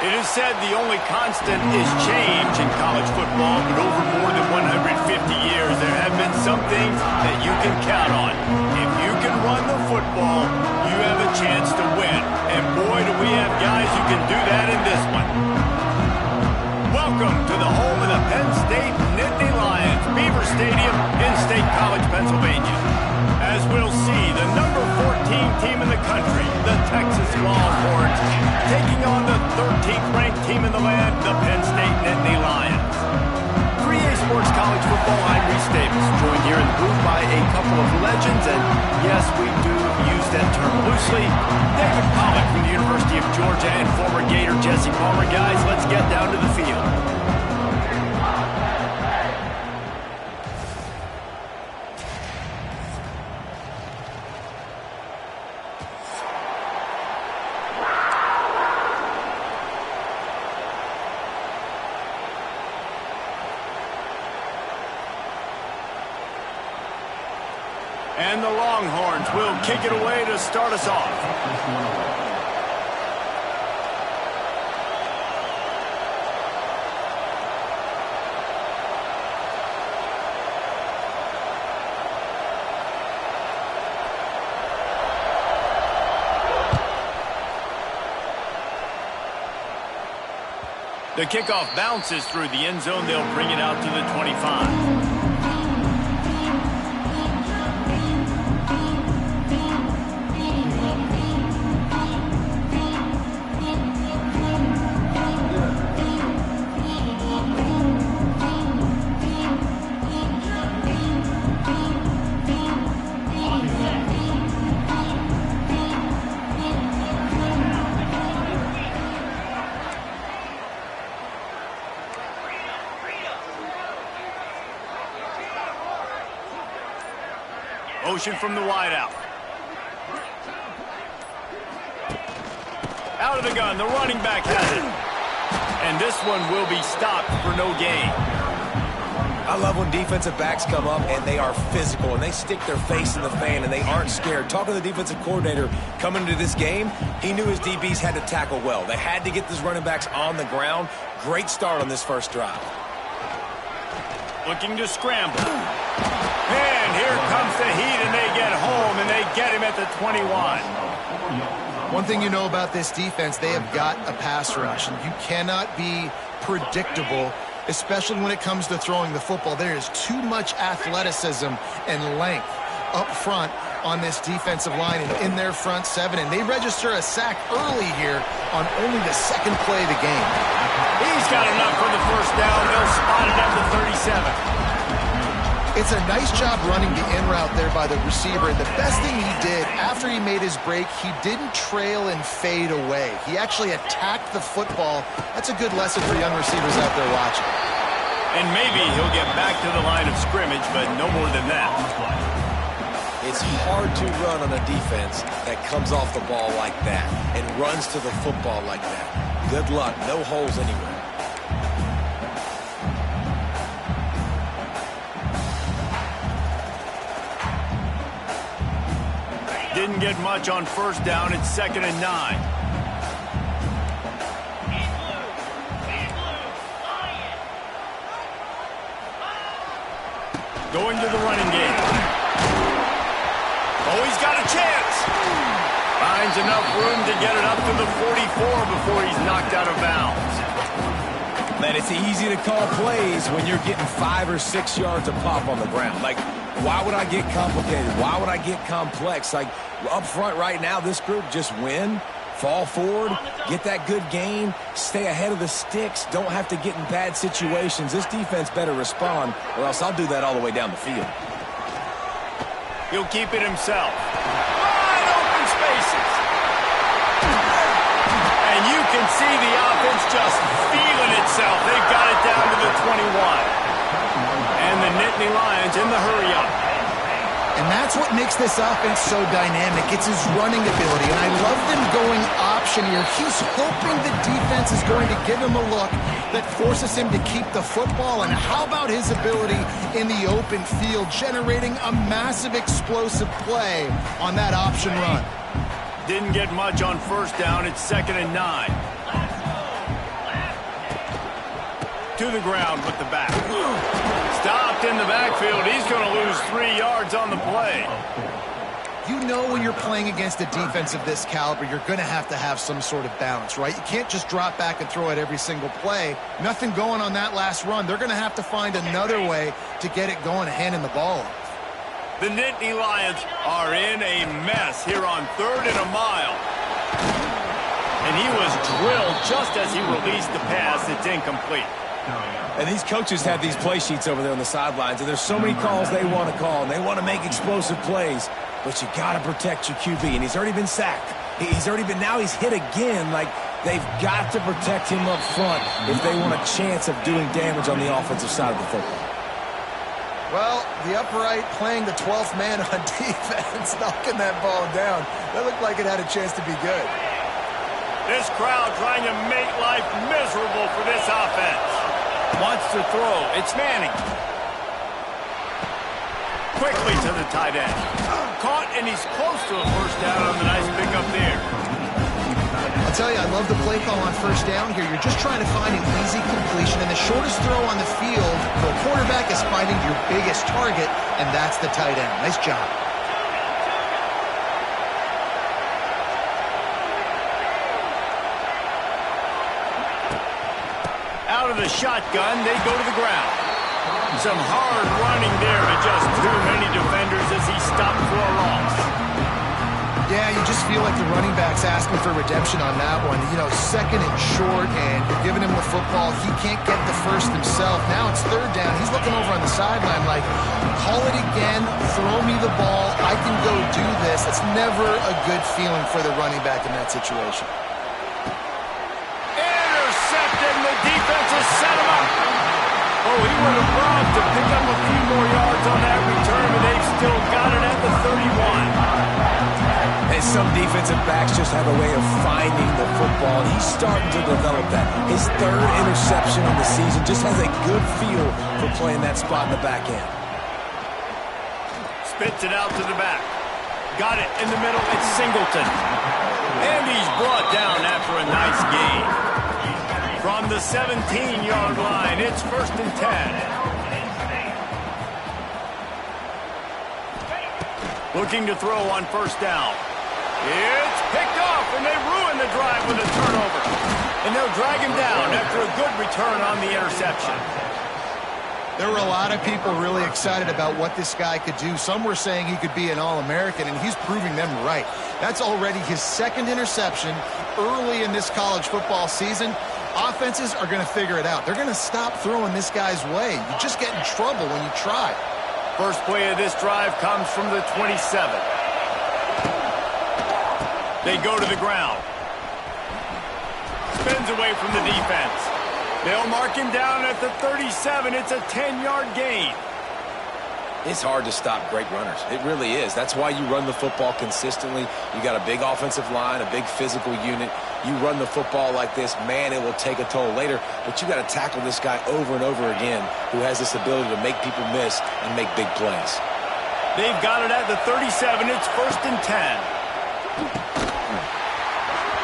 It is said the only constant is change in college football, but over more than 150 years, there have been some things that you can count on. If you can run the football, you have a chance to win. And boy, do we have guys who can do that in this one. Welcome to the home of the Penn State Nittany Lions, Beaver Stadium in State College, Pennsylvania. As we'll see, the number 14 team in the country, the Texas Longhorns, taking on the 13th ranked team in the land, the Penn State Nittany Lions. 3A Sports College Football, I'm Reese Davis, joined here in the booth by a couple of legends, and yes, we do use that term loosely. David Pollack from the University of Georgia and former Gator Jesse Palmer. Guys, let's get down to the field. And the Longhorns will kick it away to start us off. The kickoff bounces through the end zone. They'll bring it out to the 25. Motion from the wideout. Out of the gun, the running back has it. And this one will be stopped for no gain. I love when defensive backs come up and they are physical and they stick their face in the fan and they aren't scared. Talking to the defensive coordinator coming into this game, he knew his DBs had to tackle well. They had to get these running backs on the ground. Great start on this first drive. Looking to scramble. And here comes the heat, and they get home, and they get him at the 21. One thing you know about this defense, they have got a pass rush, and you cannot be predictable, especially when it comes to throwing the football. There is too much athleticism and length up front on this defensive line and in their front seven, and they register a sack early here on only the second play of the game. He's got enough for the first down. They'll spot it at the 37. It's a nice job running the in route there by the receiver, and the best thing he did after he made his break, he didn't trail and fade away. He actually attacked the football. That's a good lesson for young receivers out there watching. And maybe he'll get back to the line of scrimmage, but no more than that. It's hard to run on a defense that comes off the ball like that and runs to the football like that. Good luck. No holes anywhere. Didn't get much on first down. It's 2nd and 9. Going to the running game. Oh, he's got a chance. Finds enough room to get it up to the 44 before he's knocked out of bounds. Man, it's easy to call plays when you're getting 5 or 6 yards of pop on the ground. Like, why would I get complicated? Why would I get complex? Like, up front right now, this group just win, fall forward, get that good gain, stay ahead of the sticks, don't have to get in bad situations. This defense better respond, or else I'll do that all the way down the field. He'll keep it himself. Wide open spaces. And you can see the offense just feeling itself. They've got it down to the 21. And the Nittany Lions in the hurry-up. And that's what makes this offense so dynamic. It's his running ability, and I love them going option here. He's hoping the defense is going to give him a look that forces him to keep the football. And how about his ability in the open field, generating a massive explosive play on that option run? Didn't get much on first down. It's 2nd and 9. To the ground with the back. Stopped in the backfield. He's going to lose 3 yards on the play. You know when you're playing against a defense of this caliber, you're going to have some sort of balance, right? You can't just drop back and throw it every single play. Nothing going on that last run. They're going to have to find another way to get it going, handing the ball off. The Nittany Lions are in a mess here on 3rd and a mile. And he was drilled just as he released the pass. It's incomplete. And these coaches have these play sheets over there on the sidelines, and there's so many calls they want to call, and they want to make explosive plays. But you got to protect your QB, and he's already been sacked. Now he's hit again. Like, they've got to protect him up front if they want a chance of doing damage on the offensive side of the football. Well, the upright playing the 12th man on defense, knocking that ball down. That looked like it had a chance to be good. This crowd trying to make life miserable for this offense. Wants to throw. It's Manning. Quickly to the tight end. Caught, and he's close to a first down on the nice pickup there. I'll tell you, I love the play call on first down here. You're just trying to find an easy completion, and the shortest throw on the field for a quarterback is finding your biggest target, and that's the tight end. Nice job. Out of the shotgun, they go to the ground. Some hard running there, but just too many defenders as he stopped for a loss. Yeah, you just feel like the running back's asking for redemption on that one. You know, 2nd and short, and you're giving him the football. He can't get the first himself. Now it's 3rd down. He's looking over on the sideline like, call it again, throw me the ball, I can go do this. It's never a good feeling for the running back in that situation. Intercepted, and the defense has set him up. Oh, he would have loved to pick up a few more yards on that return, but they've still got it at the 31. And some defensive backs just have a way of finding the football. He's starting to develop that. His 3rd interception of the season just has a good feel for playing that spot in the back end. Spits it out to the back. Got it in the middle. It's Singleton. And he's brought down after a nice gain. From the 17-yard line, it's 1st and 10. Looking to throw on first down. It's picked off, and they ruin the drive with a turnover. And they'll drag him down after a good return on the interception. There were a lot of people really excited about what this guy could do. Some were saying he could be an All-American, and he's proving them right. That's already his 2nd interception early in this college football season. Offenses are going to figure it out. They're going to stop throwing this guy's way. You just get in trouble when you try. First play of this drive comes from the 27. They go to the ground. Spins away from the defense. They'll mark him down at the 37. It's a 10-yard gain. It's hard to stop great runners. It really is. That's why you run the football consistently. You got a big offensive line, a big physical unit. You run the football like this, man, it will take a toll later. But you got to tackle this guy over and over again who has this ability to make people miss and make big plays. They've got it at the 37. It's 1st and 10.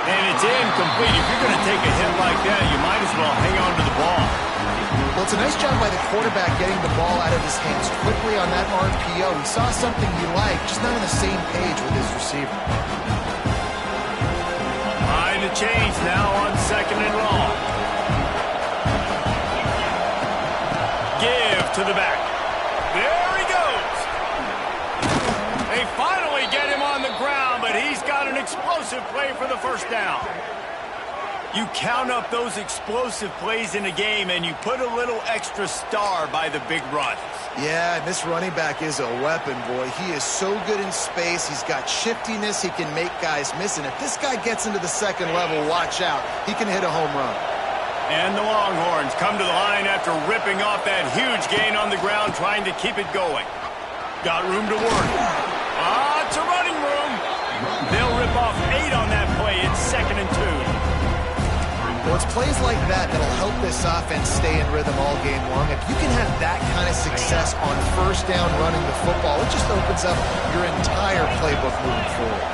And it's incomplete. If you're going to take a hit like that, you might as well hang on to the ball. Well, it's a nice job by the quarterback getting the ball out of his hands quickly on that RPO. He saw something he liked, just not on the same page with his receiver. Trying to change now on 2nd and long. Give to the back. There he goes. They finally get him on the ground, but he's got an explosive play for the first down. You count up those explosive plays in a game, and you put a little extra star by the big runs. Yeah, and this running back is a weapon, boy. He is so good in space. He's got shiftiness. He can make guys miss. And if this guy gets into the 2nd level, watch out. He can hit a home run. And the Longhorns come to the line after ripping off that huge gain on the ground, trying to keep it going. Got room to work. It's a running room. They'll rip off 8 on that play. It's 2nd and 2. Well, it's plays like that that'll help this offense stay in rhythm all game long. If you can have that kind of success on first down running the football, it just opens up your entire playbook moving forward.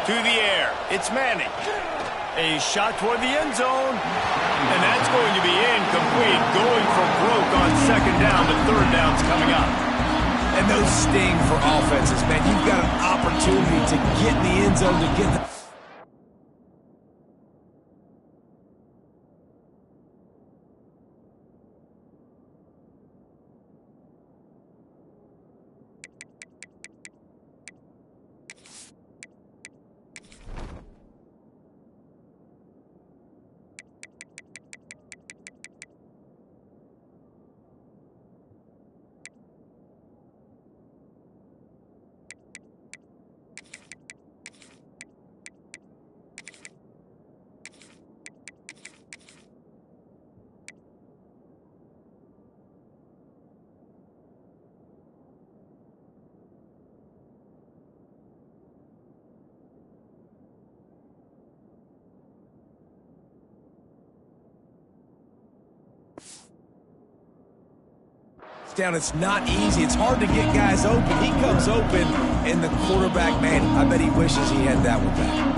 To the air. It's Manning. A shot toward the end zone. And that's going to be incomplete. Going for broke on second down, but third down's coming up. And those sting for offenses, man. You've got an opportunity to get in the end zone to get the... down. It's not easy. It's hard to get guys open. He comes open, and the quarterback, man, I bet he wishes he had that one back.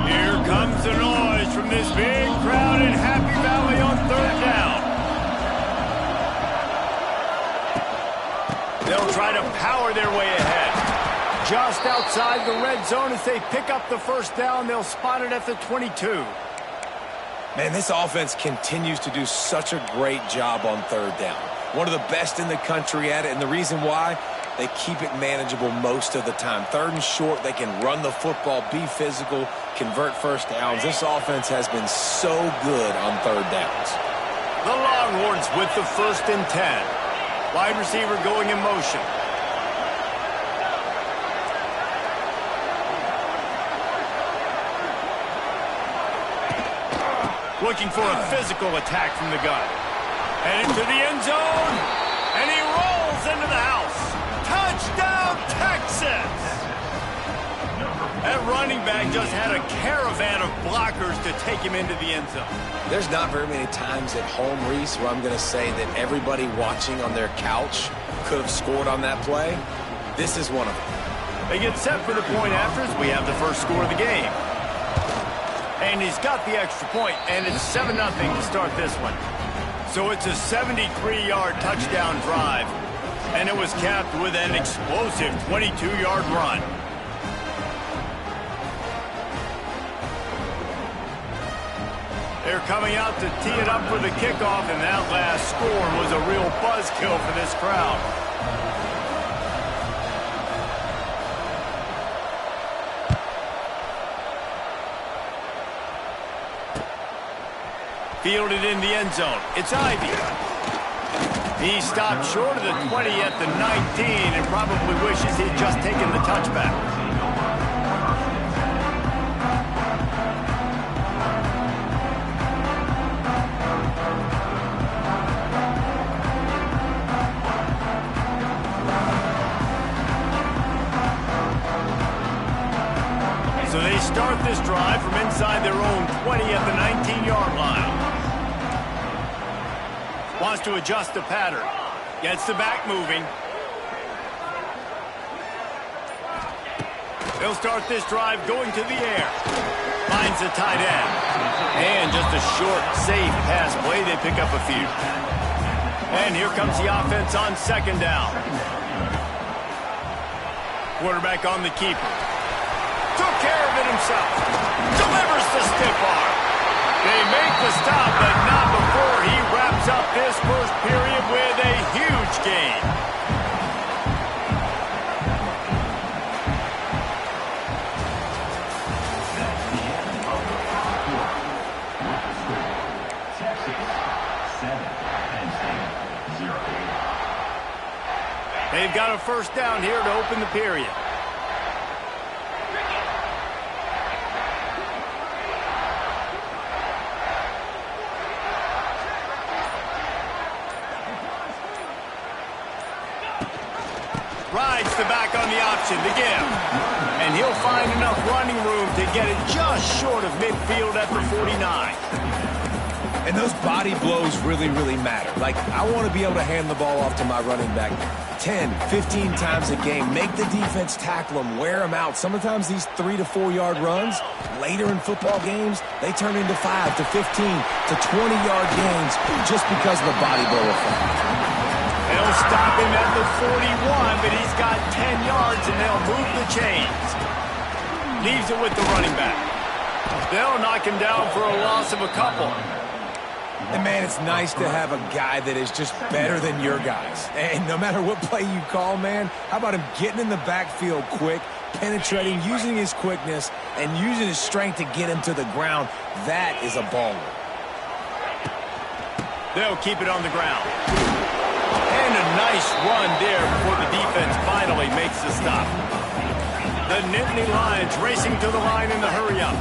Here comes the noise from this big crowd in Happy Valley on third down. They'll try to power their way ahead. Just outside the red zone as they pick up the first down. They'll spot it at the 22. Man, this offense continues to do such a great job on third down. One of the best in the country at it, and the reason why, they keep it manageable most of the time. Third and short, they can run the football, be physical, convert first downs. This offense has been so good on third downs. The Longhorns with the 1st and 10. Wide receiver going in motion. Looking for a physical attack from the gun. And into the end zone. And he rolls into the house. Touchdown, Texas! That running back just had a caravan of blockers to take him into the end zone. There's not very many times at home, Reese, where I'm going to say that everybody watching on their couch could have scored on that play. This is one of them. They get set for the point after as we have the first score of the game. And he's got the extra point, and it's 7-0 to start this one. So it's a 73-yard touchdown drive, and it was capped with an explosive 22-yard run. They're coming out to tee it up for the kickoff, and that last score was a real buzzkill for this crowd. Fielded in the end zone. It's Ivy. He stopped short of the 20 at the 19 and probably wishes he'd just taken the touchback. So they start this drive from inside their own 20 at the 19-yard line. Wants to adjust the pattern. Gets the back moving. They'll start this drive going to the air. Finds the tight end. And just a short, safe pass play. They pick up a few. And here comes the offense on second down. Quarterback on the keeper. Took care of it himself. Delivers the stiff arm. They make the stop, but not before he wraps up this first period with a huge gain. They've got a first down here to open the period. Rides the back on the option to give. And he'll find enough running room to get it just short of midfield at the 49. And those body blows really, really matter. Like, I want to be able to hand the ball off to my running back 10, 15 times a game. Make the defense tackle them, wear them out. Sometimes these 3 to 4 yard runs, later in football games, they turn into 5 to 15 to 20 yard gains just because of the body blow effect. They'll stop him at the 41, but he's got 10 yards, and they'll move the chains. Leaves it with the running back. They'll knock him down for a loss of a couple. And, man, it's nice to have a guy that is just better than your guys. And no matter what play you call, man, how about him getting in the backfield quick, penetrating, using his quickness, and using his strength to get him to the ground? That is a baller. They'll keep it on the ground. And a nice run there before the defense finally makes the stop. The Nittany Lions racing to the line in the hurry-up.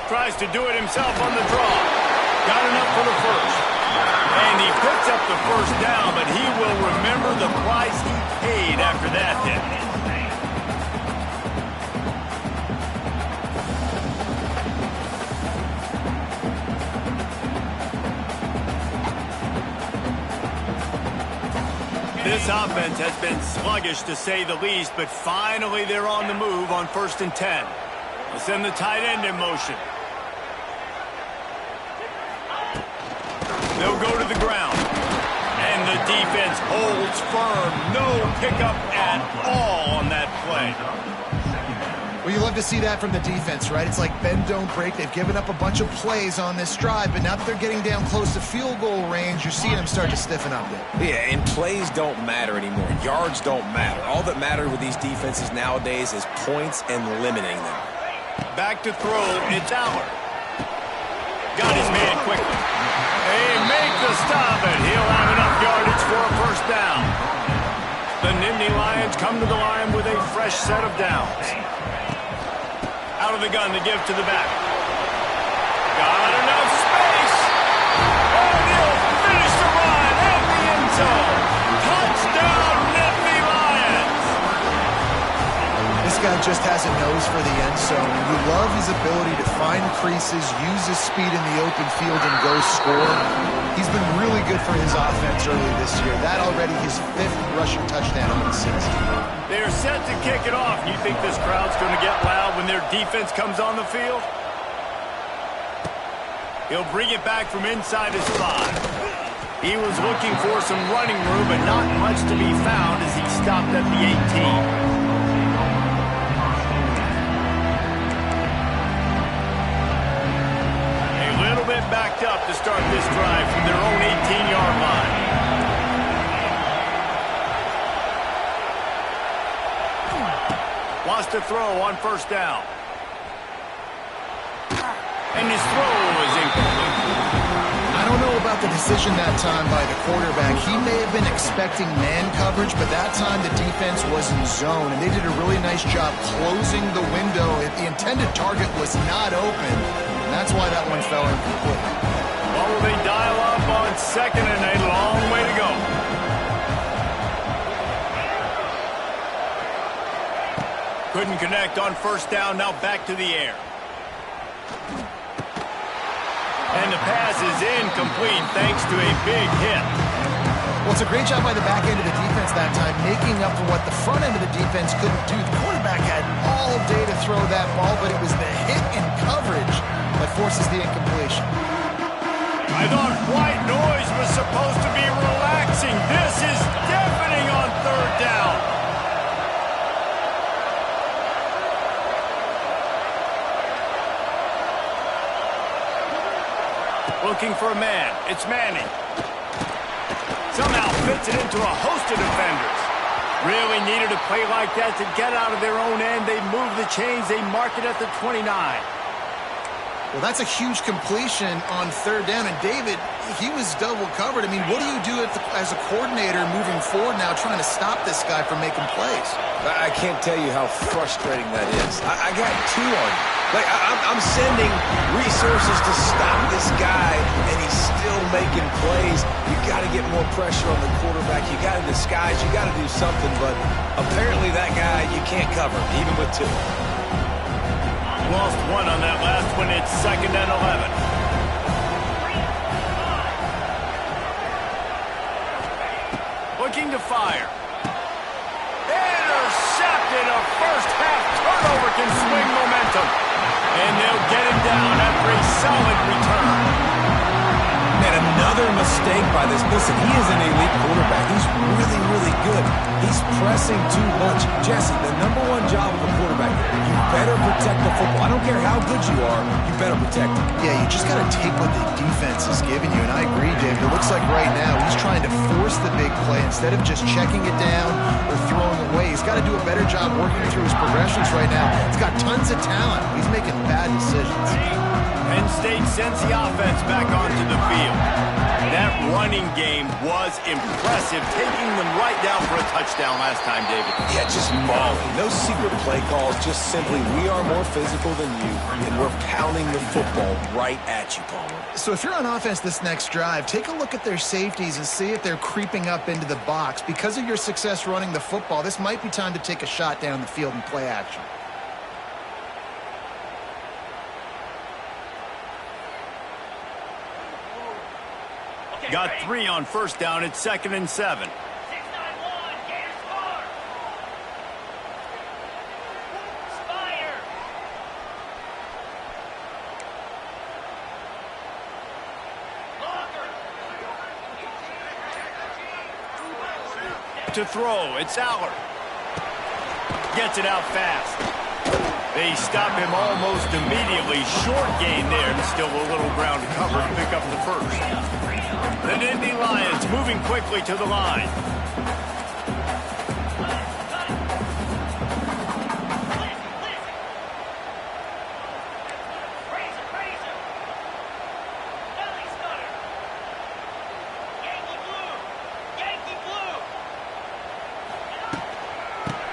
Tries to do it himself on the draw. Got enough for the first. And he picks up the first down, but he will remember the price he paid after that hit. This offense has been sluggish, to say the least, but finally they're on the move on 1st and 10. They'll send the tight end in motion. They'll go to the ground. And the defense holds firm. No pickup at all on that play. Well, you love to see that from the defense, right? It's like bend, don't break. They've given up a bunch of plays on this drive, but now that they're getting down close to field goal range, you're seeing them start to stiffen up there. Yeah, and plays don't matter anymore. Yards don't matter. All that matters with these defenses nowadays is points and limiting them. Back to throw, it's Allard. Got his man quickly. They make the stop, and he'll have enough yardage for a first down. The Nittany Lions come to the line with a fresh set of downs. Out of the gun to give to the back. Got enough space. And he'll finish the run at the end zone. Touchdown, Nittany Lions. This guy just has a nose for the end zone. You love his ability to find creases, use his speed in the open field, and go score. He's been really good for his offense early this year. That already his 5th rushing touchdown on the season. They're set to kick it off. You think this crowd's going to get loud when their defense comes on the field? He'll bring it back from inside his 5. He was looking for some running room, but not much to be found as he stopped at the 18. Backed up to start this drive from their own 18-yard line. Wants to throw on first down. And his throw is incomplete. I don't know about the decision that time by the quarterback. He may have been expecting man coverage, but that time the defense was in zone, and they did a really nice job closing the window. The intended target was not open. And that's why that one fell incomplete. Well, they dial up on 2nd and a long way to go. Couldn't connect on first down, now back to the air. And the pass is incomplete thanks to a big hit. Well, it's a great job by the back end of the defense that time, making up for what the front end of the defense couldn't do. The quarterback had all day to throw that ball, but it was the hit and coverage that forces the incompletion. I thought white noise was supposed to be relaxing. This is deafening on 3rd down. Looking for a man. It's Manning. Somehow fits it into a host of defenders. Really needed a play like that to get out of their own end. They move the chains. They mark it at the 29. Well, that's a huge completion on 3rd down. And David, he was double covered. I mean, what do you do as a coordinator moving forward now trying to stop this guy from making plays? I can't tell you how frustrating that is. I got 2 on you. Like, I'm sending resources to stop this guy, and he's still making plays. You got to get more pressure on the quarterback. You got to disguise. You got to do something. But apparently that guy, you can't cover, even with 2. Lost one on that last one. It's 2nd and 11. Looking to fire. Intercepted. A first-half turnover can swing momentum. And they'll get him down after a solid return. And another mistake by this. Listen, he is an elite quarterback. He's really, really good. He's pressing too much. Jesse, the #1 job of a quarterback, you better protect the football. I don't care how good you are, you better protect it. Yeah, you just got to take what the defense is giving you. And I agree, David. It looks like right now he's trying to force the big play instead of just checking it down or throwing away. He's got to do a better job working through his progressions right now. He's got tons of talent. He's making bad decisions. Penn State sends the offense back onto the field. That running game was impressive, taking them right down for a touchdown last time, David. Yeah, just mauling. No secret play calls, just simply we are more physical than you, and we're pounding the football right at you, Palmer. So if you're on offense this next drive, take a look at their safeties and see if they're creeping up into the box. Because of your success running the football, this might be time to take a shot down the field and play action. Got 3 on first down. It's 2nd and 7. 6-9-1, Gators score. Spire. To throw, it's Aller. Gets it out fast. They stop him almost immediately. Short gain there, and still a little ground to cover to pick up the first. The Nittany Lions moving quickly to the line.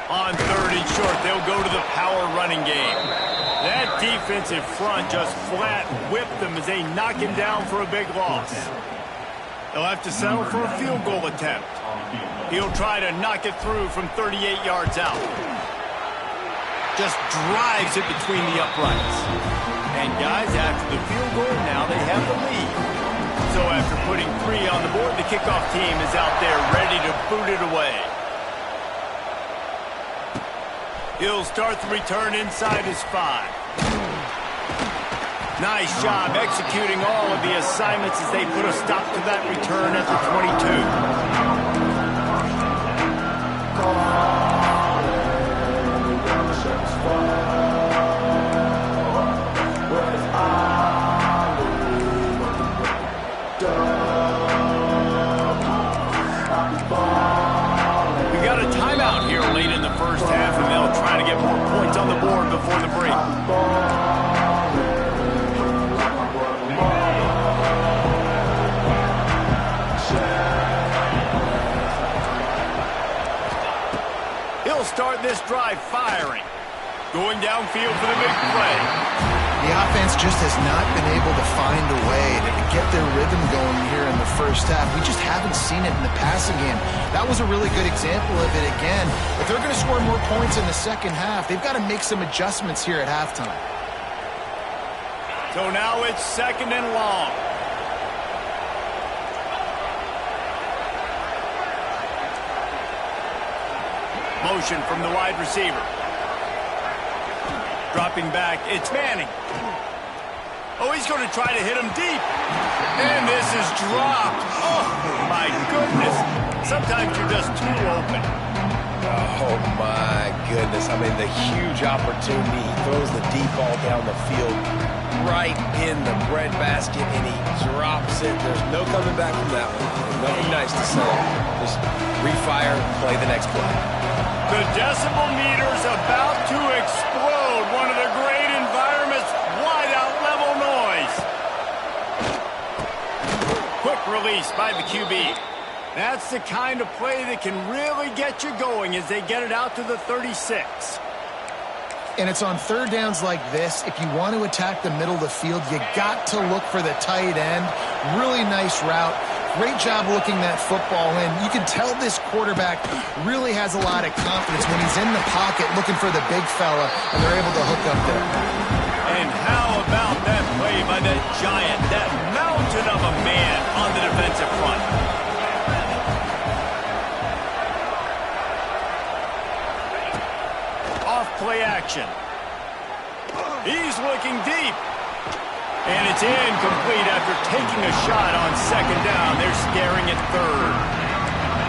On 3rd and short, they'll go to the power running game. That defensive front just flat whipped them as they knock him down for a big loss. They'll have to settle for a field goal attempt. He'll try to knock it through from 38 yards out. Just drives it between the uprights. And guys, after the field goal, now they have the lead. So after putting 3 on the board, the kickoff team is out there ready to boot it away. He'll start the return inside his 5. Nice job executing all of the assignments as they put a stop to that return at the 22. We got a timeout here late in the first half, and they'll try to get more points on the board before the break. Start this drive firing. Going downfield for the big play. The offense just has not been able to find a way to get their rhythm going here in the first half. We just haven't seen it in the passing game. That was a really good example of it again. If they're going to score more points in the second half, they've got to make some adjustments here at halftime. So now it's 2nd and long. Motion from the wide receiver. Dropping back, it's Manning. Oh, he's going to try to hit him deep. And this is dropped. Oh, my goodness. Sometimes you're just too open. Oh, my goodness. I mean, the huge opportunity. He throws the deep ball down the field right in the breadbasket, and he drops it. There's no coming back from that one. There's nothing nice to say. Just refire, play the next play. The decibel meter's about to explode. One of the great environments, wide-out level noise. Quick release by the QB. That's the kind of play that can really get you going as they get it out to the 36. And it's on 3rd downs like this. If you want to attack the middle of the field, you got to look for the tight end. Really nice route. Great job looking that football in. You can tell this quarterback really has a lot of confidence when he's in the pocket looking for the big fella, and they're able to hook up there. giant, that mountain of a man on the defensive front. Off play action. He's looking deep. And it's incomplete after taking a shot on second down. They're scaring at third.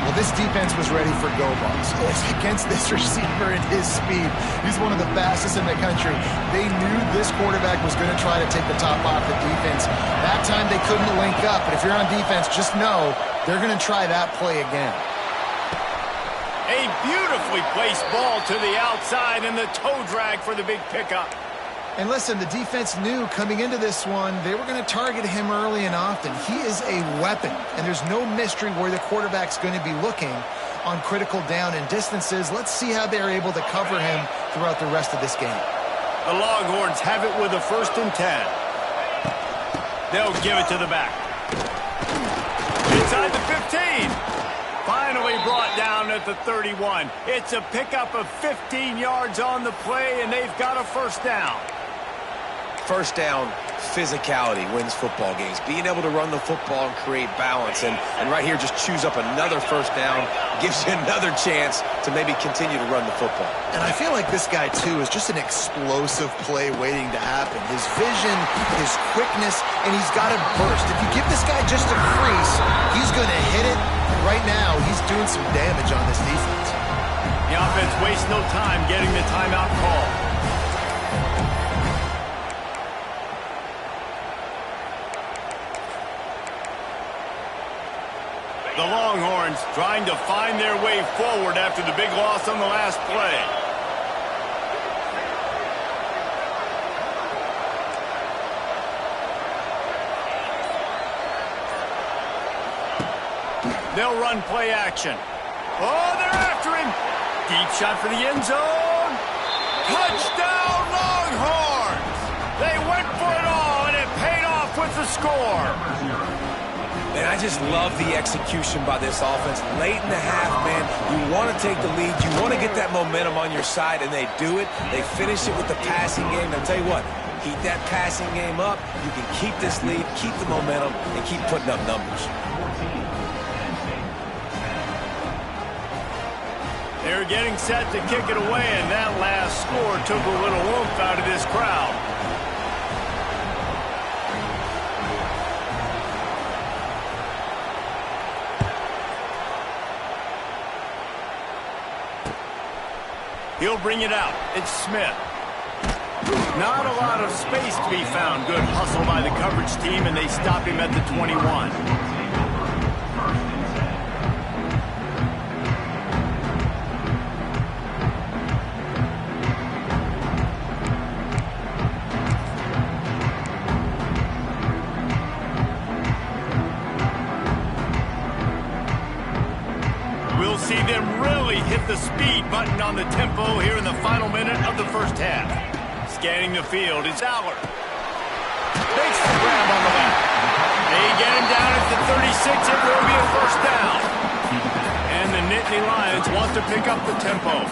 Well, this defense was ready for go balls. Against this receiver at his speed, he's one of the fastest in the country. They knew this quarterback was going to try to take the top off the defense. That time they couldn't link up, but if you're on defense, just know they're going to try that play again. A beautifully placed ball to the outside and the toe drag for the big pickup. And listen, the defense knew coming into this one, they were going to target him early and often. He is a weapon, and there's no mystery where the quarterback's going to be looking on critical down and distances. Let's see how they're able to cover him throughout the rest of this game. The Longhorns have it with a 1st and 10. They'll give it to the back. Inside the 15. Finally brought down at the 31. It's a pickup of 15 yards on the play, and they've got a 1st down. First down, physicality wins football games. Being able to run the football and create balance. And right here, just choose up another 1st down. Gives you another chance to maybe continue to run the football. And I feel like this guy, too, is just an explosive play waiting to happen. His vision, his quickness, and he's got a burst. If you give this guy just a crease, he's going to hit it. Right now, he's doing some damage on this defense. The offense wastes no time getting the timeout call. The Longhorns trying to find their way forward after the big loss on the last play. They'll run play action. Oh, they're after him. Deep shot for the end zone. Touchdown, Longhorns! They went for it all, and it paid off with the score. And I just love the execution by this offense. Late in the half, man, you want to take the lead. You want to get that momentum on your side, and they do it. They finish it with the passing game. I'll tell you what, keep that passing game up. You can keep this lead, keep the momentum, and keep putting up numbers. They're getting set to kick it away, and that last score took a little oomph out of this crowd. He'll bring it out. It's Smith. Not a lot of space to be found. Good hustle by the coverage team, and they stop him at the 21. We'll see them really hit the speed button on the tempo here in the final minute of the 1st half. Scanning the field, it's Aller. Makes the grab on the left. They get him down at the 36. It will be a 1st down. And the Nittany Lions want to pick up the tempo.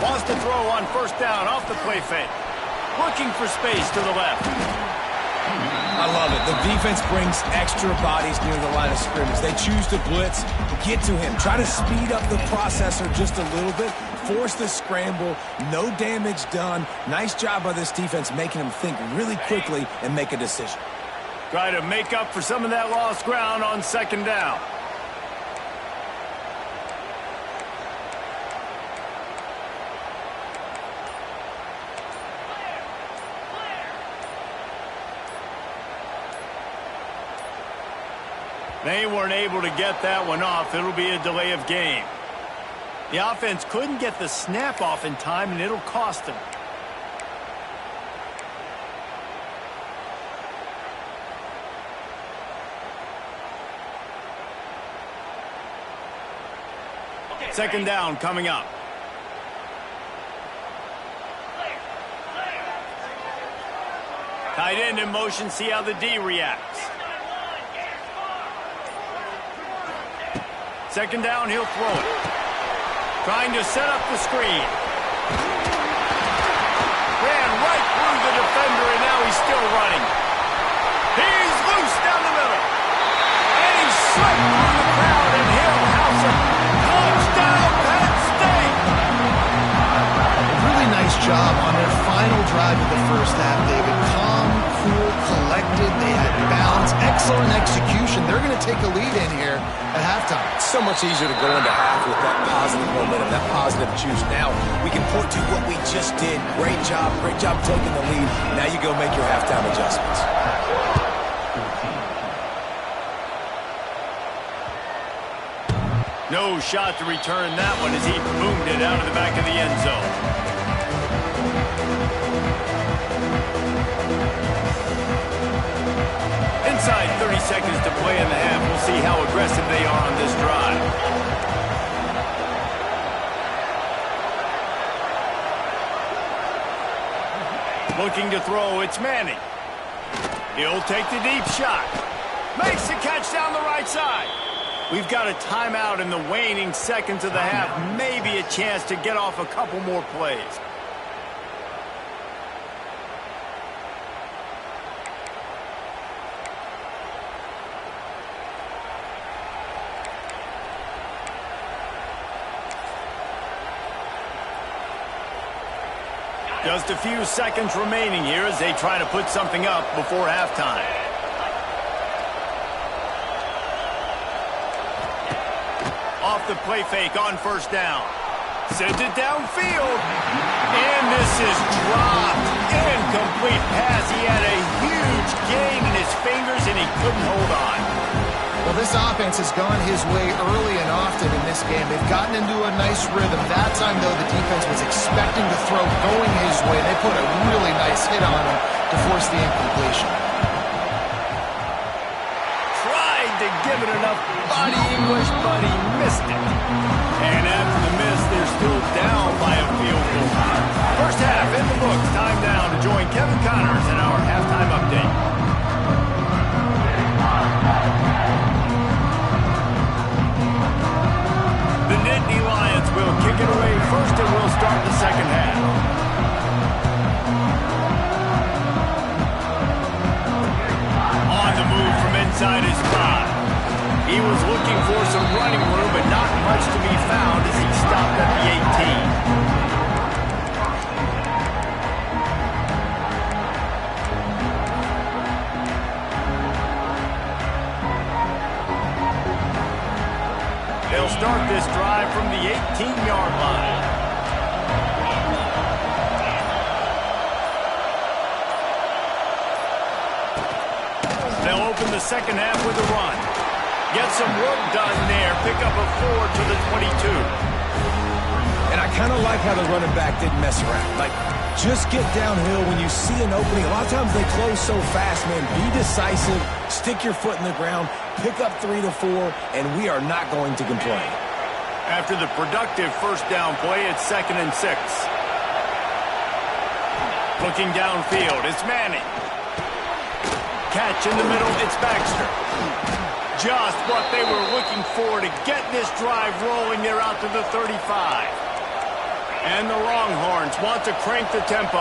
Wants to throw on 1st down off the play fake. Looking for space to the left. I love it. The defense brings extra bodies near the line of scrimmage. They choose to blitz, get to him, try to speed up the processor just a little bit, force the scramble, no damage done. Nice job by this defense making him think really quickly and make a decision. Try to make up for some of that lost ground on 2nd down. They weren't able to get that one off. It'll be a delay of game. The offense couldn't get the snap off in time, and it'll cost them. Second down coming up. Tight end in motion, see how the D reacts. Second down, he'll throw it. Trying to set up the screen. Ran right through the still running. He's loose down the middle. And he's slipped through the crowd, and he'll house him. Touchdown, Penn State! Really nice job on their final drive of the first half, David. Calm, cool, collected. They had balance, excellent execution. They're going to take a lead in here at halftime. It's so much easier to go into half with that positive momentum, that positive juice. Now we can point to what we just did. Great job taking the lead. Now you go make your halftime adjustments. No shot to return that one as he boomed it out of the back of the end zone. Inside 30 seconds to play in the half. We'll see how aggressive they are on this drive. Looking to throw, it's Manning. He'll take the deep shot. Makes the catch down the right side. We've got a timeout in the waning seconds of the half. Maybe a chance to get off a couple more plays. Just a few seconds remaining here as they try to put something up before halftime. Off the play fake on first down. Sends it downfield. And this is dropped. Incomplete pass. He had a huge gain in his fingers and he couldn't hold on. Well, this offense has gone his way early and often in this game. They've gotten into a nice rhythm. That time, though, the defense was expecting the throw going his way. They put a really nice hit on him to force the incompletion. Tried to give it enough body English, but he missed it. And after the miss, they're still down by a field goal. First half in the books. Time now to join Kevin Connors in our halftime update. The Nittany Lions will kick it away first and will start the second half. On the move from inside his 5. He was looking for some running room, but not much to be found as he stopped at the 18. They'll start this drive from the 18-yard line. They'll open the second half with a run. Get some work done there. Pick up a 4 to the 22. And I kind of like how the running back didn't mess around. Like, just get downhill when you see an opening. A lot of times they close so fast, man. Be decisive. Stick your foot in the ground. Pick up 3 to 4, and we are not going to complain. After the productive first down play, it's 2nd and 6. Looking downfield, it's Manning. Catch in the middle, it's Baxter. Just what they were looking for to get this drive rolling. They're out to the 35. And the Longhorns want to crank the tempo.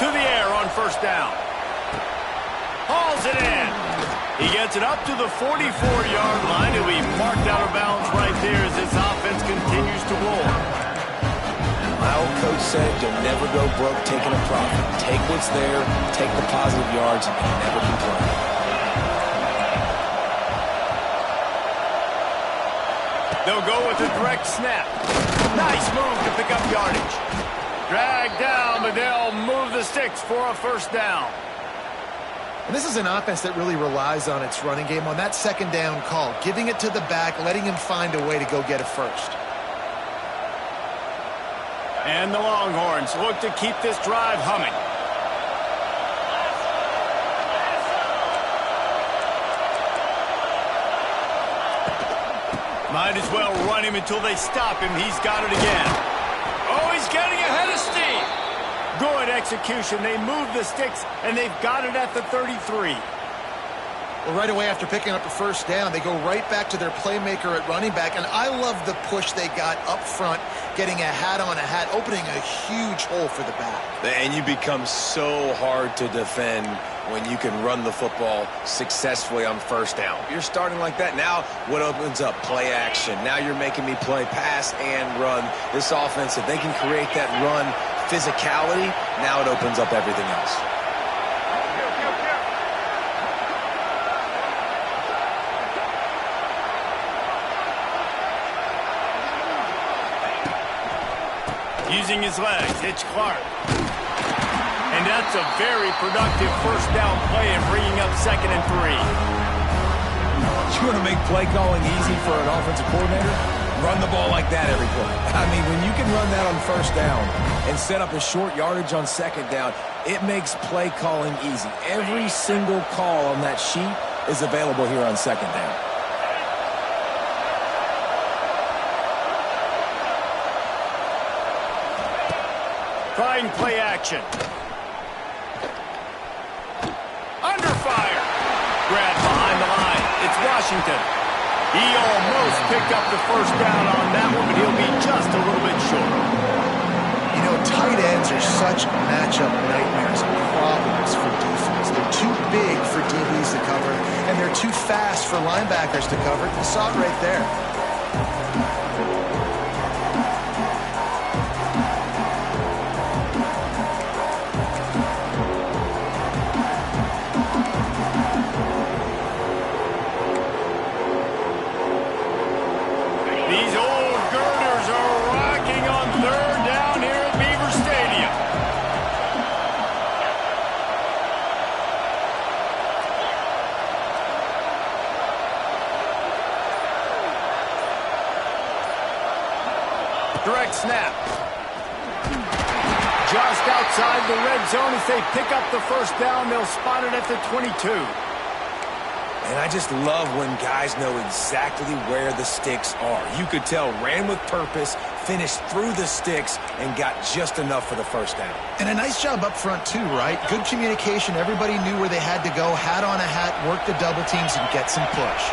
To the air on first down. Hauls it in. He gets it up to the 44-yard line. He'll be marked out of bounds right there as this offense continues to roll. My old coach said you'll never go broke taking a profit. Take what's there, take the positive yards, and never complain. They'll go with a direct snap. Nice move to pick up yardage. Dragged down, but they'll move the sticks for a first down. And this is an offense that really relies on its running game, on that second down call, giving it to the back, letting him find a way to go get it first. And the Longhorns look to keep this drive humming. Might as well run him until they stop him. He's got it again. Oh, he's getting ahead of steam. Good execution. They move the sticks, and they've got it at the 33. Well, right away after picking up a first down, they go right back to their playmaker at running back. And I love the push they got up front, getting a hat on a hat, opening a huge hole for the back. And you become so hard to defend when you can run the football successfully on first down. You're starting like that. Now what opens up? Play action. Now you're making me play pass and run. This offense, if they can create that run physicality, now it opens up everything else. Using his legs, Hitch Clark. And that's a very productive first down play and bringing up 2nd and 3. You want to make play calling easy for an offensive coordinator? Run the ball like that every play. I mean, when you can run that on first down and set up a short yardage on 2nd down, it makes play calling easy. Every single call on that sheet is available here on 2nd down. Trying play action. Under fire. Grab behind the line. It's Washington. He almost picked up the first down on that one, but he'll be just a little bit short. You know, tight ends are such matchup nightmares and problems for defense. They're too big for DBs to cover, and they're too fast for linebackers to cover. You saw it right there. These old girders are rocking on 3rd down here at Beaver Stadium. Direct snap. Just outside the red zone as they pick up the first down. They'll spot it at the 22. And I just love when guys know exactly where the sticks are. You could tell ran with purpose, finished through the sticks, and got just enough for the first down. And a nice job up front, too, right? Good communication. Everybody knew where they had to go. Hat on a hat, work the double teams, and get some push.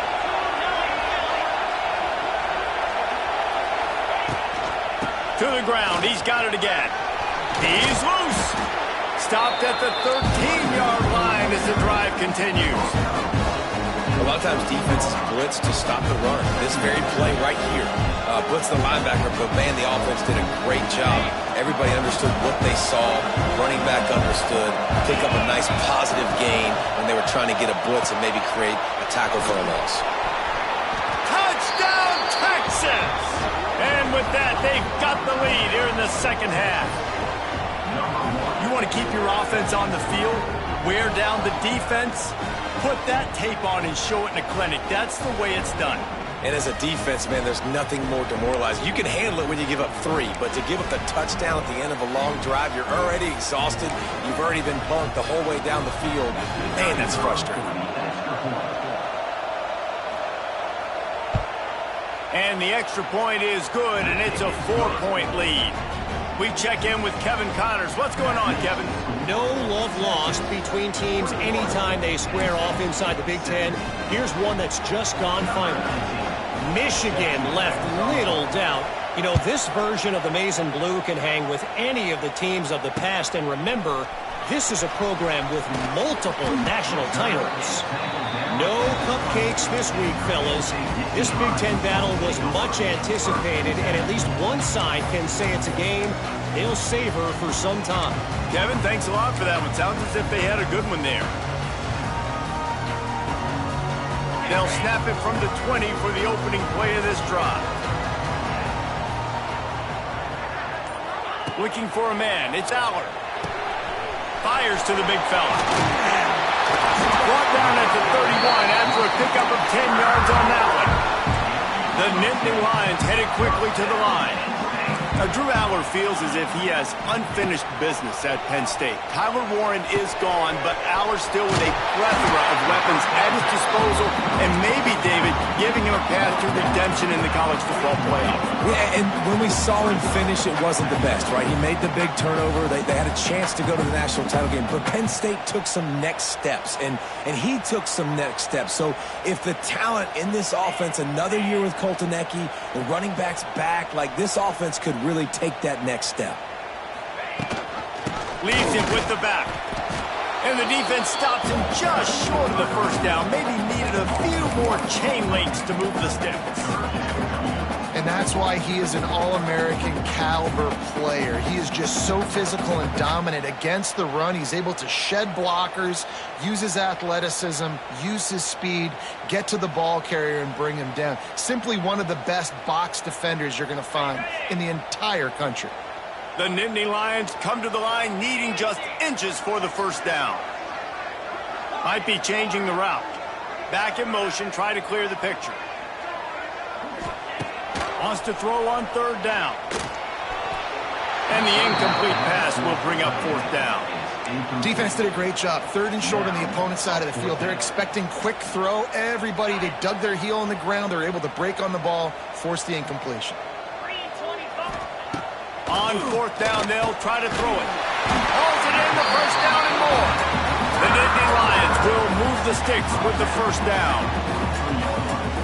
To the ground. He's got it again. He's loose. Stopped at the 13-yard line as the drive continues. A lot of times defenses blitz to stop the run. This very play right here, blitz the linebacker, but man, the offense did a great job. Everybody understood what they saw. Running back understood. Pick up a nice positive gain when they were trying to get a blitz and maybe create a tackle for a loss. Touchdown, Texas! And with that, they've got the lead here in the second half. You want to keep your offense on the field, wear down the defense, put that tape on and show it in a clinic. That's the way it's done. And as a defense, man, there's nothing more demoralizing. You can handle it when you give up 3, but to give up the touchdown at the end of a long drive, you're already exhausted. You've already been punked the whole way down the field. Man, that's frustrating. And the extra point is good, and it's a 4-point lead. We check in with Kevin Connors. What's going on, Kevin? No love lost between teams anytime they square off inside the Big Ten. Here's one that's just gone final. Michigan left little doubt. You know, this version of the Maize and Blue can hang with any of the teams of the past. And remember, this is a program with multiple national titles. No cupcakes this week, fellas. This Big Ten battle was much anticipated, and at least one side can say it's a game they'll savor for some time. Kevin, thanks a lot for that one. Sounds as if they had a good one there. They'll snap it from the 20 for the opening play of this drive. Looking for a man. It's Allard. Fires to the big fella. Brought down at the 31 after a pickup of 10 yards on that one. The Nittany Lions headed quickly to the line. Now, Drew Aller feels as if he has unfinished business at Penn State. Tyler Warren is gone, but Aller still with a plethora of weapons at his disposal, and maybe, David, giving him a path to redemption in the college football playoff. Yeah, and when we saw him finish, it wasn't the best, right? He made the big turnover. They had a chance to go to the national title game, but Penn State took some next steps, and he took some next steps. So if the talent in this offense, another year with Colton Ecke, the running backs back, like this offense could really take that next step. Leaves him with the back. And the defense stops him just short of the first down. Maybe needed a few more chain links to move the sticks. And that's why he is an All-American caliber player. He is just so physical and dominant against the run. He's able to shed blockers, use his athleticism, use his speed, get to the ball carrier and bring him down. Simply one of the best box defenders you're going to find in the entire country. The Nittany Lions come to the line needing just inches for the first down. Might be changing the route. Back in motion, try to clear the picture. Wants to throw on third down. And the incomplete pass will bring up fourth down. Defense did a great job. Third and short on the opponent's side of the field. They're expecting quick throw. Everybody, they dug their heel on the ground. They're able to break on the ball, force the incompletion. On fourth down, they'll try to throw it. Holds it in, the first down and more. The Nittany Lions will move the sticks with the first down.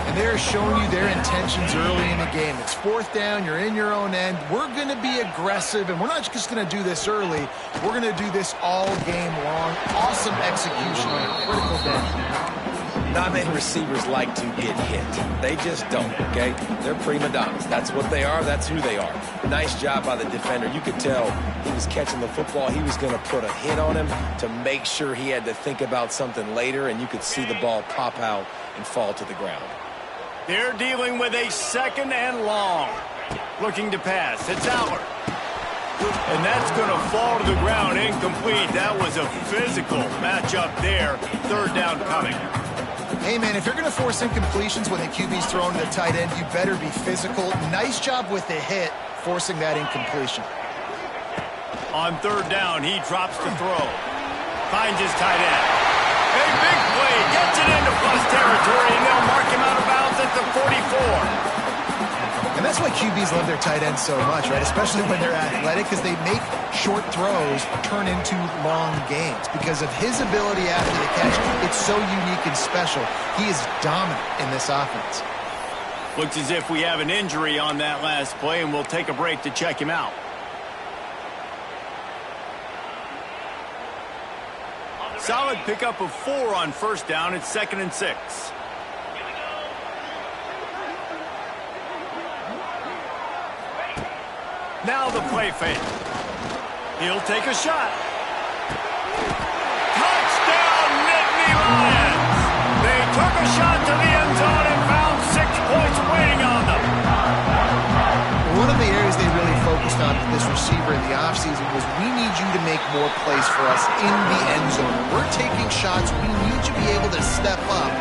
And they're showing you their intentions early in the game. It's fourth down, you're in your own end. We're going to be aggressive, and we're not just going to do this early. We're going to do this all game long. Awesome execution on a critical down. Not many receivers like to get hit. They just don't, okay? They're prima donnas. That's what they are. That's who they are. Nice job by the defender. You could tell he was catching the football. He was going to put a hit on him to make sure he had to think about something later, and you could see the ball pop out and fall to the ground. They're dealing with a second and long. Looking to pass. It's Aller. And that's going to fall to the ground incomplete. That was a physical matchup there. Third down coming. Hey, man, if you're going to force incompletions when the QB's throwing to the tight end, you better be physical. Nice job with the hit, forcing that incompletion. On third down, he drops to throw. Finds his tight end. A big play. Gets it into plus territory, and they'll mark him out of bounds at the 44. And that's why QBs love their tight ends so much, right? Especially when they're athletic, because they make short throws turn into long gains. Because of his ability after the catch, it's so unique and special. He is dominant in this offense. Looks as if we have an injury on that last play, and we'll take a break to check him out. Solid pickup of 4 on first down. It's 2nd and 6. Now the play fake. He'll take a shot. Touchdown, Nittany Lions! They took a shot to the end zone and found 6 points waiting on them. One of the areas they really focused on with this receiver in the offseason was we need you to make more plays for us in the end zone. We're taking shots. We need you to be able to step up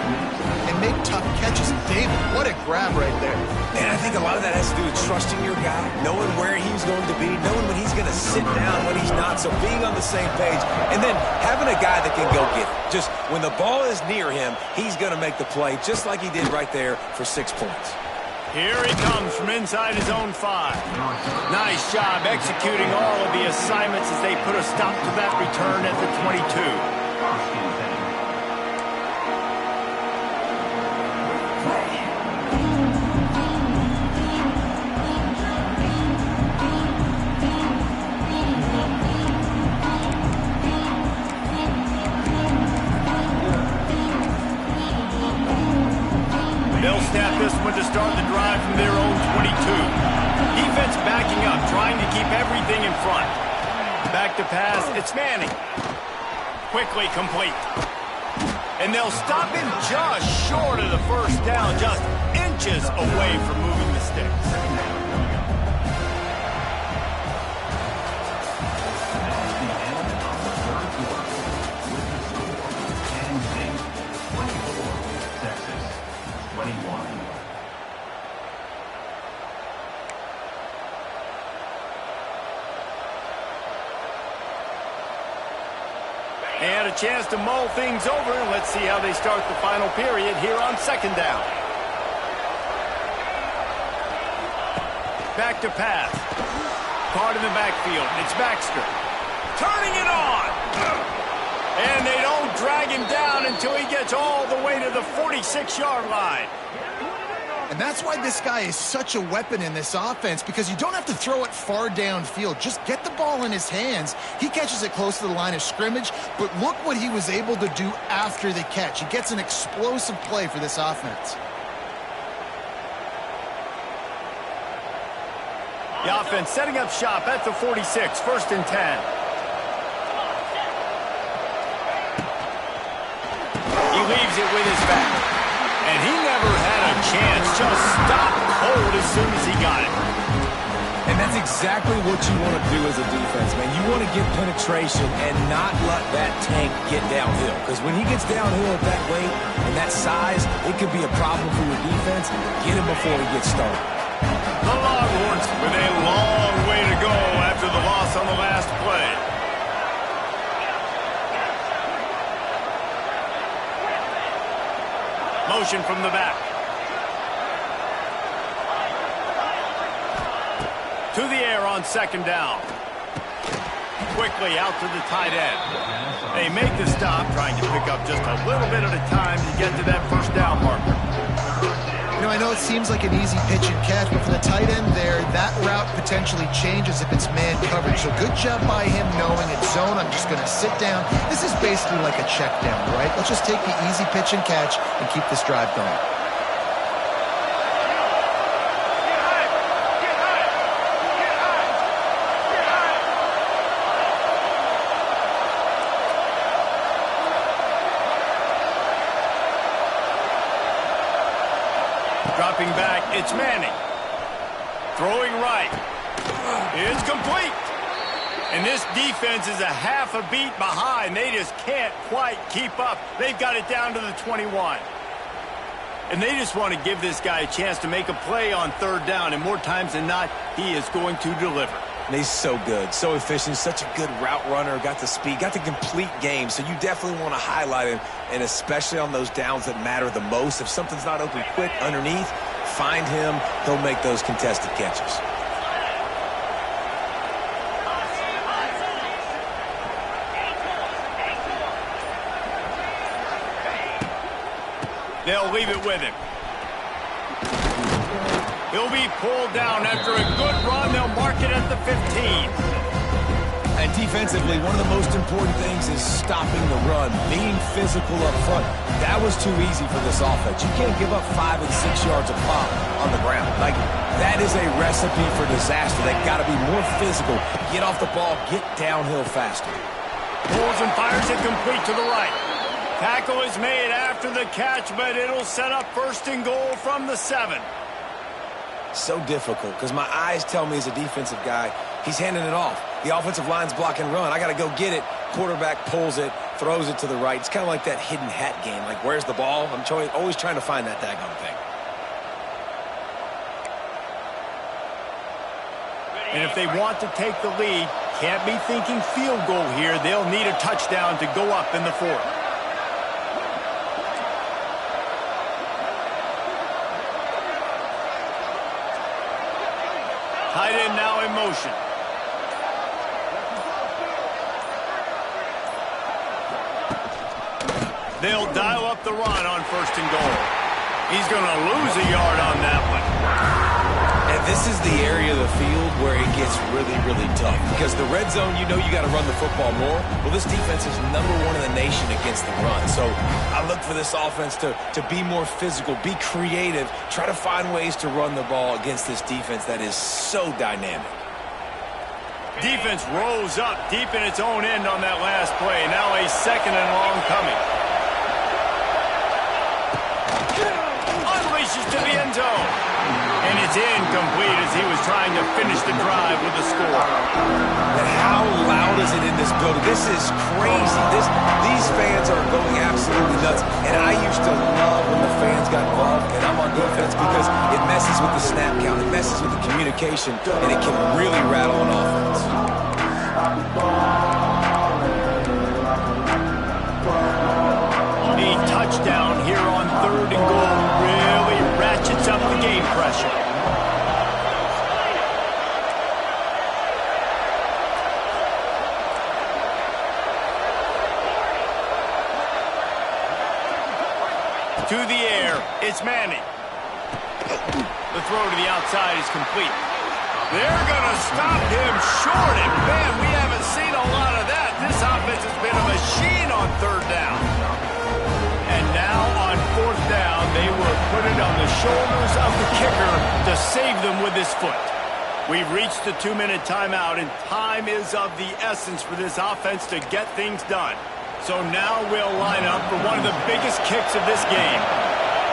and make tough catches. David, what a grab right there. Man, I think a lot of that has to do with trusting your guy, knowing where he's going to be, knowing when he's going to sit down, when he's not, so being on the same page, and then having a guy that can go get it. Just when the ball is near him, he's going to make the play, just like he did right there for 6 points. Here he comes from inside his own 5. Nice job executing all of the assignments as they put a stop to that return at the 22. They'll snap this one to start the drive from their own 22. Defense backing up, trying to keep everything in front. Back to pass, it's Manning. Quickly complete. And they'll stop him just short of the first down, just inches away from moving the sticks. And a chance to mull things over. Let's see how they start the final period here on second down. Back to pass. Caught in the backfield. It's Baxter. Turning it on. And they don't drag him down until he gets all the way to the 46-yard line. And that's why this guy is such a weapon in this offense, because you don't have to throw it far downfield. Just get the ball in his hands. He catches it close to the line of scrimmage, but look what he was able to do after the catch. He gets an explosive play for this offense. The offense setting up shop at the 46, 1st and 10. He leaves it with his back. And he never had a chance. Just stopped cold as soon as he got it. And that's exactly what you want to do as a defense, man. You want to get penetration and not let that tank get downhill. Because when he gets downhill at that weight and that size, it could be a problem for your defense. Get him before he gets started. The Longhorns with a long way to go after the loss on the last play. Motion from the back. To the air on second down. Quickly out to the tight end. They make the stop, trying to pick up just a little bit at a time to get to that first down marker. You know, I know it seems like an easy pitch and catch, but for the tight end there, that route potentially changes if it's man coverage. So good job by him knowing it's zone. I'm just going to sit down. This is basically like a check down, right? Let's just take the easy pitch and catch and keep this drive going. Dropping back, it's Manning. Throwing right. It's complete. And this defense is a half a beat behind. They just can't quite keep up. They've got it down to the 21. And they just want to give this guy a chance to make a play on third down. And more times than not, he is going to deliver. And he's so good, so efficient, such a good route runner, got the speed, got the complete game. So you definitely want to highlight him, and especially on those downs that matter the most. If something's not open quick underneath, find him. He'll make those contested catches. They'll leave it with him. He'll be pulled down after a good run. They'll mark it at the 15. And defensively, one of the most important things is stopping the run, being physical up front. That was too easy for this offense. You can't give up 5 and 6 yards a pop on the ground. Like, that is a recipe for disaster. They've got to be more physical, get off the ball, get downhill faster. Pulls and fires it complete to the right. Tackle is made after the catch, but it'll set up 1st and goal from the 7. So difficult because my eyes tell me as a defensive guy, he's handing it off. The offensive line's block and run. I got to go get it. Quarterback pulls it, throws it to the right. It's kind of like that hidden hat game. Like, where's the ball? I'm always trying to find that daggone thing. And if they want to take the lead, can't be thinking field goal here. They'll need a touchdown to go up in the 4th. Tight end now in motion. They'll dial up the run on 1st and goal. He's going to lose a yard on that one. And this is the area of the field where it gets really, really tough. Because the red zone, you know you got to run the football more. Well, this defense is #1 in the nation against the run. So I look for this offense to be more physical, be creative, try to find ways to run the ball against this defense that is so dynamic. Defense rose up deep in its own end on that last play. Now a 2nd and long coming. Unleashes to the end zone. And it's incomplete as he was trying to finish the drive with a score. And how loud is it in this building? This is crazy. These fans are going absolutely nuts. And I used to love when the fans got involved, and I'm on defense because it messes with the snap count. It messes with the communication, and it can really rattle an offense. To the air, it's Manning. The throw to the outside is complete. They're going to stop him short, and man, we haven't seen a lot of that. This offense has been a machine on third down. And now on fourth down, they will put it on the shoulders of the kicker to save them with his foot. We've reached the 2-minute timeout, and time is of the essence for this offense to get things done. So now we'll line up for one of the biggest kicks of this game.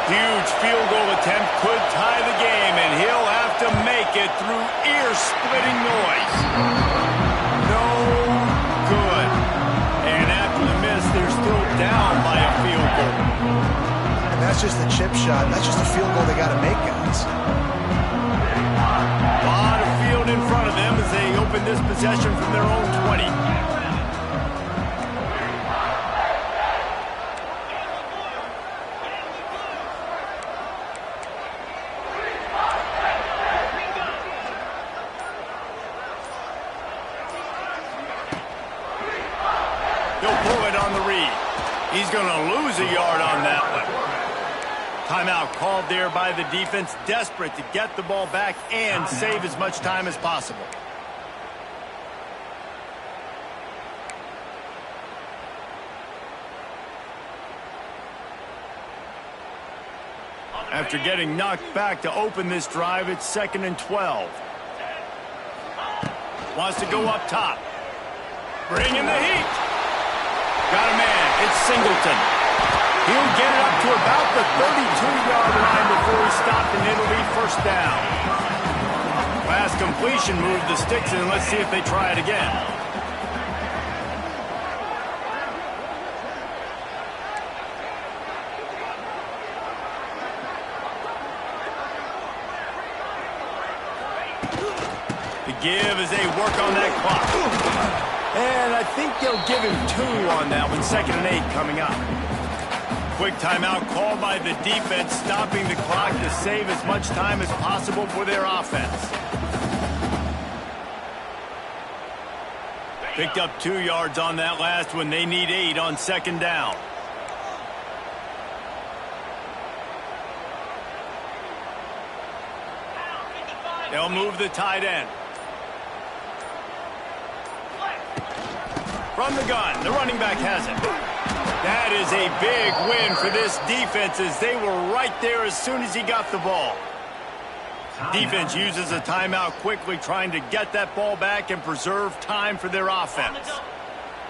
Huge field goal attempt could tie the game, and he'll have to make it through ear-splitting noise. No good. And after the miss, they're still down by a field goal. And that's just a chip shot. That's just a field goal they got to make, guys. A lot of field in front of them as they open this possession from their own 20. He'll pull it on the read. He's going to lose a yard on that one. Timeout called there by the defense, desperate to get the ball back and save as much time as possible. After getting knocked back to open this drive, it's 2nd and 12. Wants to go up top. Bring in the heat. Got a man. It's Singleton. He'll get it up to about the 32-yard line before he's stopped, and it'll be first down. Last completion moved the sticks in. Let's see if they try it again. The give as they work on that clock. And I think they'll give him 2 on that one. 2nd and 8 coming up. Quick timeout called by the defense, stopping the clock to save as much time as possible for their offense. Picked up 2 yards on that last one. They need 8 on 2nd down. They'll move the tight end. From the gun, the running back has it. That is a big win for this defense as they were right there as soon as he got the ball. Defense uses a timeout quickly, trying to get that ball back and preserve time for their offense.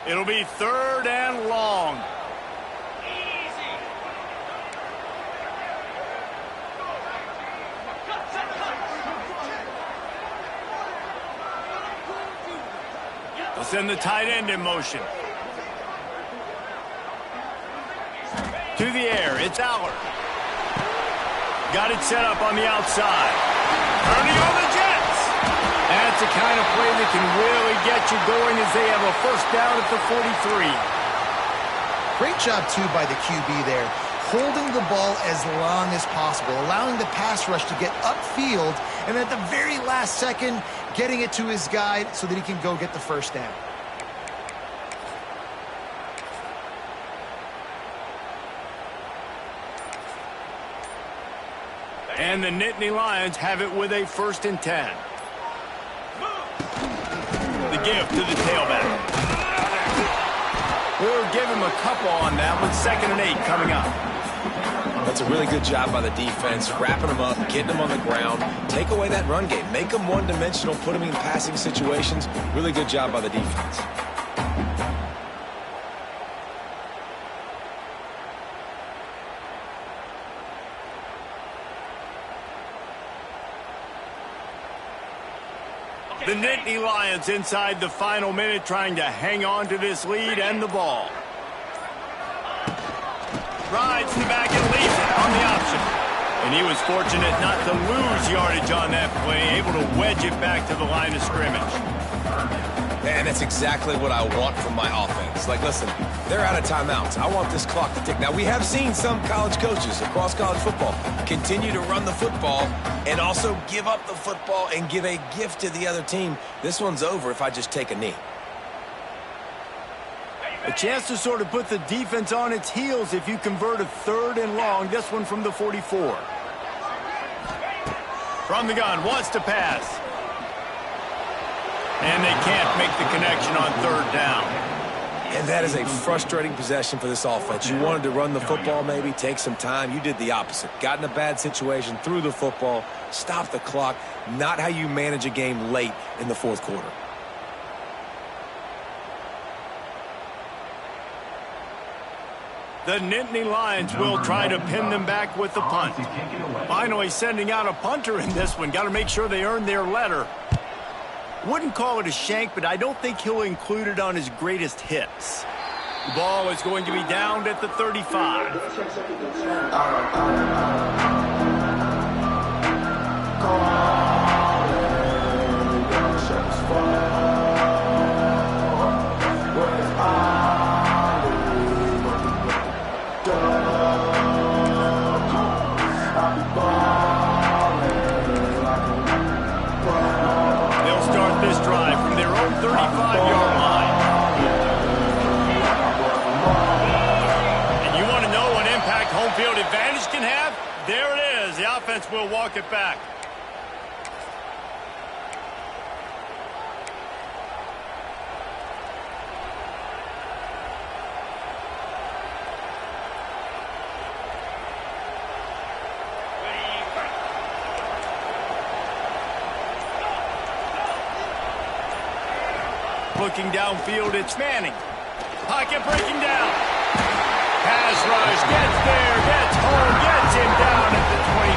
It'll be 3rd and long. They'll send the tight end in motion. To the air, it's Aller. Got it set up on the outside. Turning on the Jets. That's the kind of play that can really get you going as they have a first down at the 43. Great job, too, by the QB there. Holding the ball as long as possible, allowing the pass rush to get upfield, and at the very last second, getting it to his guy so that he can go get the first down. And the Nittany Lions have it with a 1st and 10. The give to the tailback. We'll give him a couple on that one. 2nd and 8 coming up. That's a really good job by the defense, wrapping them up, getting them on the ground. Take away that run game. Make them one-dimensional, put them in passing situations. Really good job by the defense. The Nittany Lions inside the final minute, trying to hang on to this lead and the ball. Rides the back and leaves it on the option. And he was fortunate not to lose yardage on that play, able to wedge it back to the line of scrimmage. And that's exactly what I want from my offense. Like, listen, they're out of timeouts. I want this clock to tick. Now, we have seen some college coaches across college football continue to run the football and also give up the football and give a gift to the other team. This one's over if I just take a knee. A chance to sort of put the defense on its heels if you convert a 3rd and long. This one from the 44. From the gun, wants to pass. And they can't make the connection on 3rd down. And that is a frustrating possession for this offense. You wanted to run the football, maybe take some time. You did the opposite. Got in a bad situation, threw the football, stopped the clock. Not how you manage a game late in the 4th quarter. The Nittany Lions will try to pin them back with the punt. Finally sending out a punter in this one. Got to make sure they earn their letter. Wouldn't call it a shank, but I don't think he'll include it on his greatest hits. The ball is going to be downed at the 35. This drive from their own 35-yard line. And you want to know what impact home field advantage can have? There it is. The offense will walk it back. Looking downfield, it's Manning. Pocket breaking down. Pass rush, gets there, gets home, gets him down at the 23.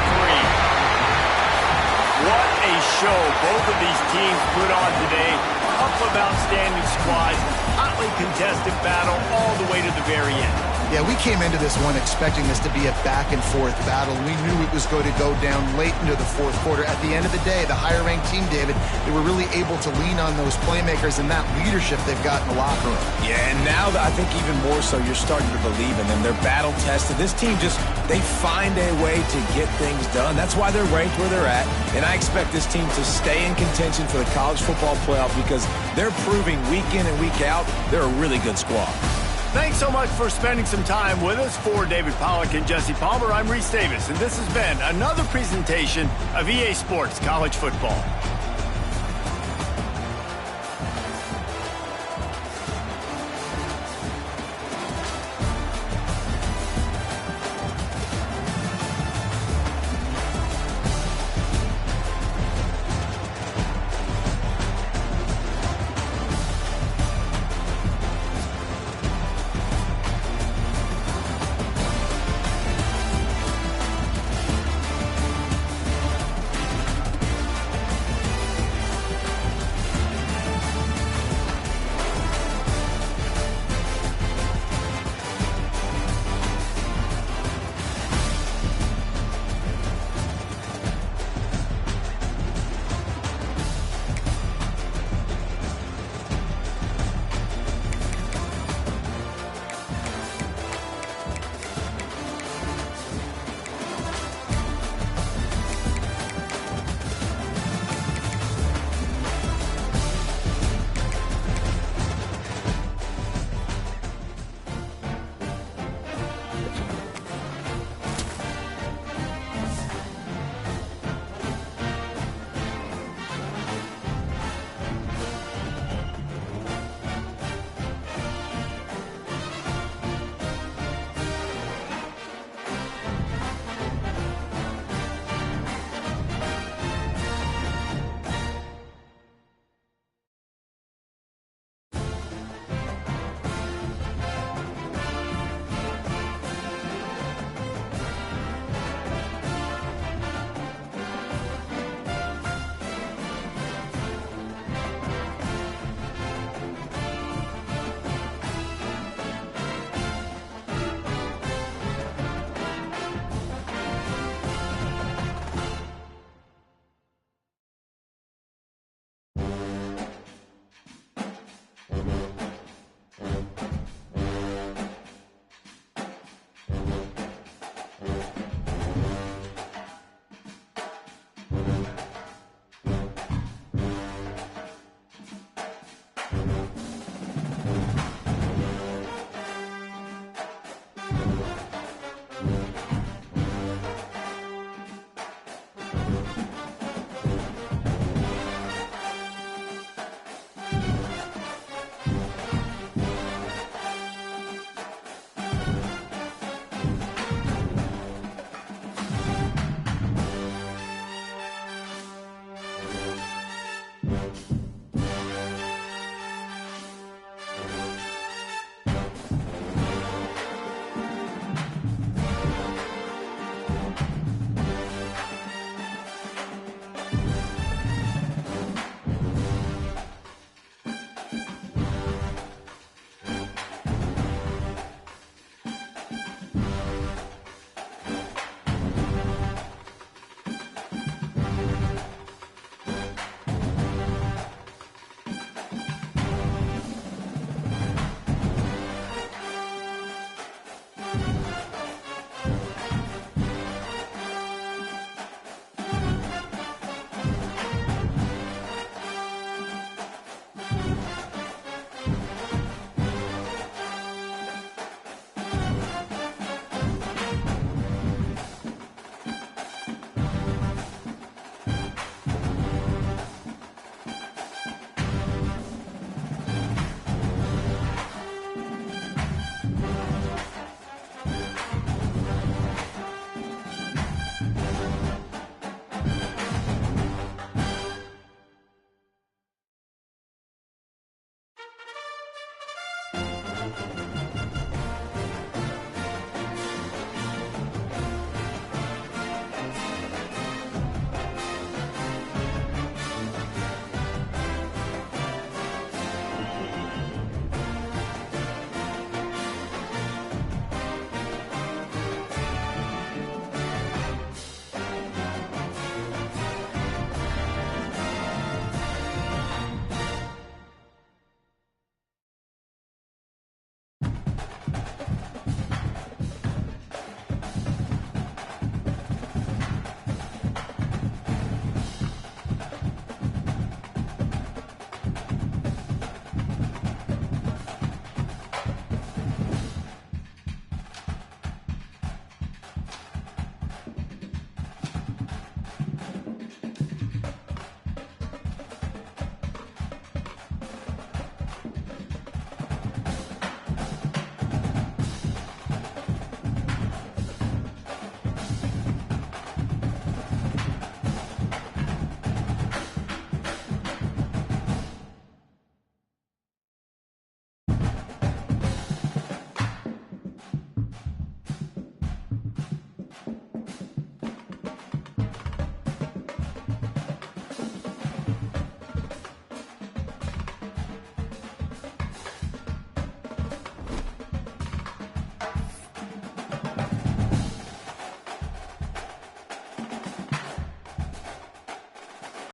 What a show both of these teams put on today. A couple of outstanding squads, hotly contested battle all the way to the very end. Yeah, we came into this one expecting this to be a back-and-forth battle. We knew it was going to go down late into the 4th quarter. At the end of the day, the higher-ranked team, David, they were really able to lean on those playmakers and that leadership they've got in the locker room. Yeah, and now I think even more so, you're starting to believe in them. They're battle-tested. This team they find a way to get things done. That's why they're ranked where they're at. And I expect this team to stay in contention for the college football playoff because they're proving week in and week out they're a really good squad. Thanks so much for spending some time with us. For David Pollack and Jesse Palmer, I'm Reese Davis, and this has been another presentation of EA Sports College Football. Penn.